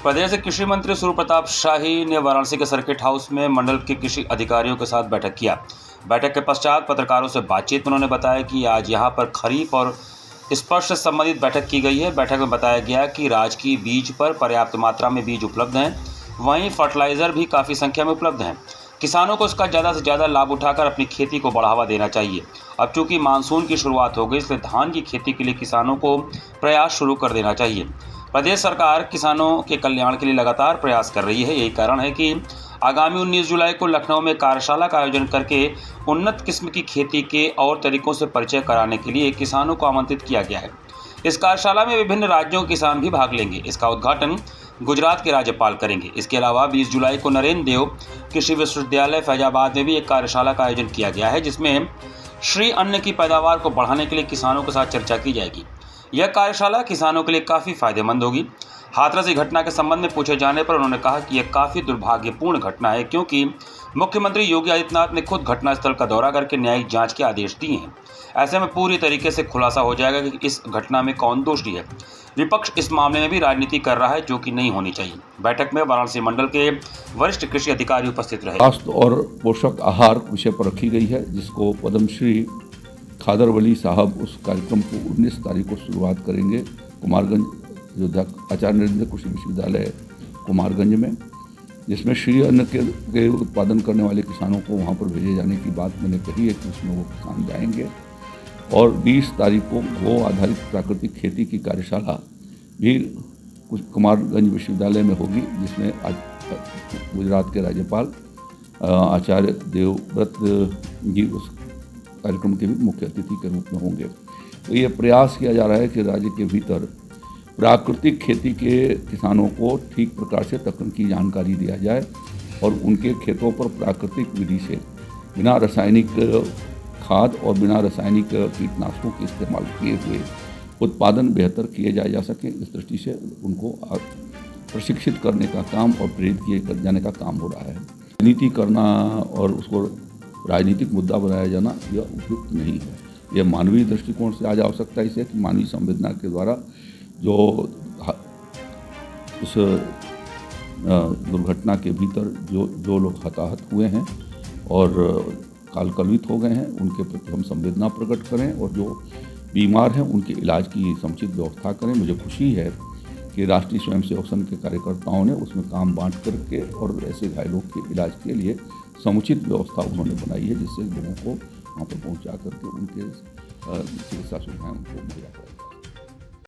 प्रदेश के कृषि मंत्री सूर्य प्रताप शाही ने वाराणसी के सर्किट हाउस में मंडल के कृषि अधिकारियों के साथ बैठक किया। बैठक के पश्चात पत्रकारों से बातचीत में उन्होंने बताया कि आज यहां पर खरीफ और स्पर्श से संबंधित बैठक की गई है। बैठक में बताया गया कि राजकीय बीज पर पर्याप्त मात्रा में बीज उपलब्ध हैं, वहीं फर्टिलाइजर भी काफ़ी संख्या में उपलब्ध हैं। किसानों को इसका ज़्यादा से ज़्यादा लाभ उठाकर अपनी खेती को बढ़ावा देना चाहिए। अब चूंकि मानसून की शुरुआत हो गई, इसलिए धान की खेती के लिए किसानों को प्रयास शुरू कर देना चाहिए। प्रदेश सरकार किसानों के कल्याण के लिए लगातार प्रयास कर रही है। यही कारण है कि आगामी 19 जुलाई को लखनऊ में कार्यशाला का आयोजन करके उन्नत किस्म की खेती के और तरीकों से परिचय कराने के लिए किसानों को आमंत्रित किया गया है। इस कार्यशाला में विभिन्न राज्यों के किसान भी भाग लेंगे। इसका उद्घाटन गुजरात के राज्यपाल करेंगे। इसके अलावा 20 जुलाई को नरेंद्र देव कृषि विश्वविद्यालय फैजाबाद में भी एक कार्यशाला का आयोजन किया गया है, जिसमें श्री अन्न की पैदावार को बढ़ाने के लिए किसानों के साथ चर्चा की जाएगी। यह कार्यशाला किसानों के लिए काफ़ी फायदेमंद होगी। हाथरस की घटना के संबंध में पूछे जाने पर उन्होंने कहा कि यह काफ़ी दुर्भाग्यपूर्ण घटना है, क्योंकि मुख्यमंत्री योगी आदित्यनाथ ने खुद घटनास्थल का दौरा करके न्यायिक जांच के आदेश दिए हैं। ऐसे में पूरी तरीके से खुलासा हो जाएगा कि इस घटना में कौन दोषी है। विपक्ष इस मामले में भी राजनीति कर रहा है, जो कि नहीं होनी चाहिए। बैठक में वाराणसी मंडल के वरिष्ठ कृषि अधिकारी उपस्थित रहे। स्वास्थ्य और पोषक आहार विषय पर रखी गई है, जिसको पद्मश्री खादर वली साहब उस कार्यक्रम को 19 तारीख को शुरुआत करेंगे कुमारगंज अयोध्या आचार्य नरेंद्र कृषि विश्वविद्यालय कुमारगंज में, जिसमें श्री अन्न के उत्पादन करने वाले किसानों को वहाँ पर भेजे जाने की बात मैंने कही है कि उसमें वो किसान जाएंगे। और 20 तारीख को गो आधारित प्राकृतिक खेती की कार्यशाला भी कुछ कुमारगंज विश्वविद्यालय में होगी, जिसमें आज गुजरात के राज्यपाल आचार्य देवव्रत जी उस कार्यक्रम के भी मुख्य अतिथि के रूप में होंगे। तो ये प्रयास किया जा रहा है कि राज्य के भीतर प्राकृतिक खेती के किसानों को ठीक प्रकार से तकनीकी जानकारी दिया जाए और उनके खेतों पर प्राकृतिक विधि से बिना रासायनिक खाद और बिना रासायनिक कीटनाशकों के इस्तेमाल किए हुए उत्पादन बेहतर किए जा सके। इस दृष्टि से उनको प्रशिक्षित करने का काम और प्रेरित किए जाने का काम हो रहा है। राजनीति करना और उसको राजनीतिक मुद्दा बनाया जाना यह उपयुक्त नहीं है। यह मानवीय दृष्टिकोण से आज आवश्यकता इसे कि मानवीय संवेदना के द्वारा जो उस दुर्घटना के भीतर जो लोग हताहत हुए हैं और कालकलवित हो गए हैं, उनके प्रति हम संवेदना प्रकट करें और जो बीमार हैं उनके इलाज की समुचित व्यवस्था करें। मुझे खुशी है कि राष्ट्रीय स्वयंसेवक संघ के कार्यकर्ताओं ने उसमें काम बांट करके और ऐसे घायलों के इलाज के लिए समुचित व्यवस्था उन्होंने बनाई है, जिससे लोगों को वहाँ पर पहुँचा करके उनके चिकित्सा सुविधाएं उनको मुहैया कराई।